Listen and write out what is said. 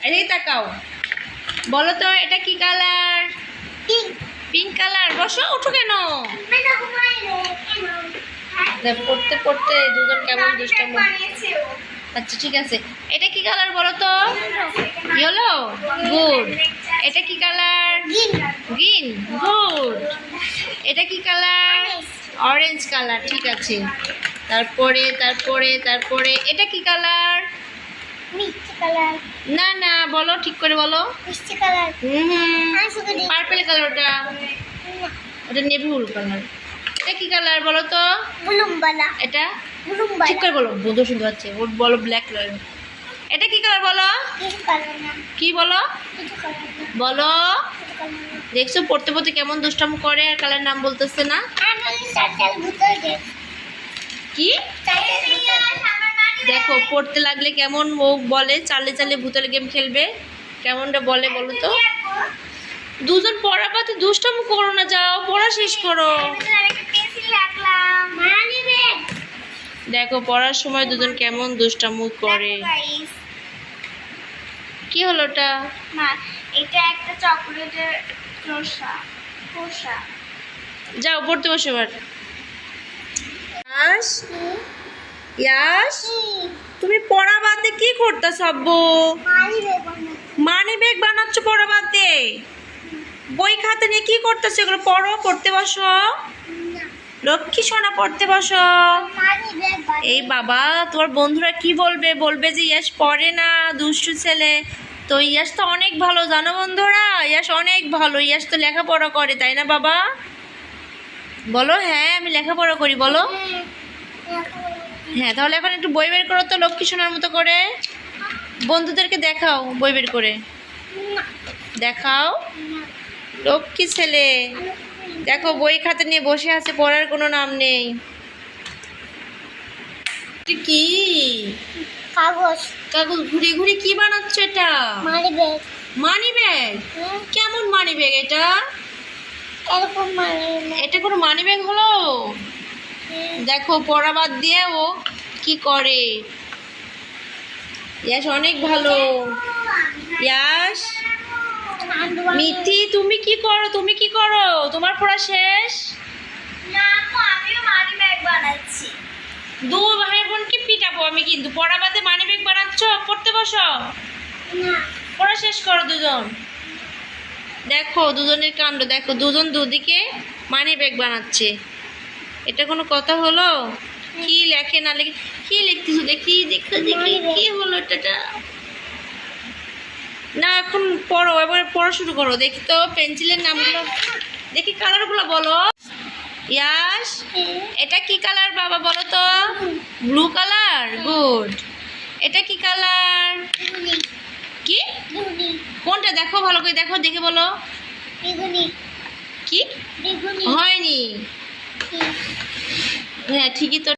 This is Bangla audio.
এদিকে তাকাও, বলো তো এটা কি কালার? Pink colour. বসো, উঠো কেন? পড়তে পড়তে দুজন কেমন দুষ্টামি। আচ্ছা ঠিক আছে, এটা কি কালার বলো তো? ইয়েলো। গুড। এটা কি কালার? গ্রিন। গুড। এটা কি কালার? Orange colour. ঠিক আছে, তারপরে তারপরে তারপরে এটা কি কালার? মিষ্টি কালার। না না, বলো ঠিক করে বলো। মিষ্টি কালার। Purple colour. ওটা ওটা নেভি ব্লু কালার। এটা কি কালার বলো তো? বুলুমবালা। এটা বুলুমবালা। ঠিক করে বলো, বন্ধু শুনতে পাচ্ছে। ওর বলো ব্ল্যাক কালার। এটা কি কালার বলো? কিছু কালার না। কি বলো? কিছু কালার না। বলো। কিছু কালার না। দেখছো পড়তে পড়তে কেমন দুষ্টাম করে আর কালার নাম বলতেছে না। আমি চারটার ভিতরে গেছি। কি চারটার ভিতরে আমার মানি দেখো পড়তে লাগলে কেমন ও বলে, চালে চালে ভূতের গেম খেলবে, কেমনটা বলে বলো তো। দুজন পড়া পাতে দুষ্টাম করো না, যাও পড়া শেষ করো। পেন্সিল রাখলাম। Money bag. দেখো পড়ার সময় দুজন কেমন দুষ্টামু করে। কি হলো ওটা? মা, এটা একটা চকলেটের খোসা। যাও পড়তে বসো এবার। ইয়াস, ইয়াস, তুমি পড়া বাদে কি করতেছ আব্বু? মানি ব্যাগ বানাবো। মানি ব্যাগ বানাচ্ছ পড়া বাদে? বই খাতা নিয়ে কি করতেছো? এগুলো পড়ো, পড়তে বসো। না, লক্ষ্মী সোনা পড়তে বসো। মানি ব্যাগ বানাবো। এই বাবা, তোমার বন্ধুরা কি বলবে? বলবে যে ইয়াস পড়ে না, দুষ্টু ছেলে। তো ইয়াস তো অনেক ভালো, জানো বন্ধুরা, ইয়াস অনেক ভালো। ইয়াস তো লেখাপড়া করে, তাই না বাবা? বলো হ্যাঁ আমি লেখাপড়া করি, বলো। হ্যাঁ, তাহলে এখন একটু বই বের করো তো লক্ষ্মী সোনার মতো করে। বন্ধুদেরকে দেখাও বই বের করে, না, দেখাও। না। লক্ষ্মী ছেলে, দেখো বই খাতা নিয়ে বসে আছে, পড়ার কোনো নাম নেই। এটা কি? কাগজ। কাগজ ঘুরে ঘুরে কি বানাচ্ছ এটা? Money bag. Money bag? কেমন মানি ব্যাগ এটা? এরকম মানি ব্যাগ। এটা কোনো মানি ব্যাগ হলো? দেখো পড়া বাদ দিয়ে ও কি করে। ইয়াস অনেক ভালো। ইয়াস, মিথি তুমি কি করো? তুমি কি করো? তোমার পড়া শেষ? না, আমিও মানি ব্যাগ বানাচ্ছি। দু ভাই বোনকে পিটাবো আমি কিন্তু। পড়া বাদে মানি ব্যাগ বানাচ্ছ? পড়তে বসো, না, পড়া শেষ করো দুজন। দেখো দুজনের কাণ্ড দেখো, দুজন দুদিকে মানি ব্যাগ বানাচ্ছে। এটা কোনো কথা হলো? কি লেখে না লেখে, কি লিখতেছো দেখি, দেখো দেখি কি হলো এটা। না এখন পড়ো, এবার পড়া শুরু করো। দেখি তো পেন্সিলের নামগুলো, দেখি কালারগুলো বলো। ইয়াস, এটা কি কালার বাবা বলো তো? Blue colour. গুড। এটা কি কালার? বেগুনি। কি? বেগুনি। কোনটা দেখো ভালো করে, দেখো দেখে বলো। বেগুনি। কি বেগুনি। হয়নি? হ্যাঁ ঠিকই তো।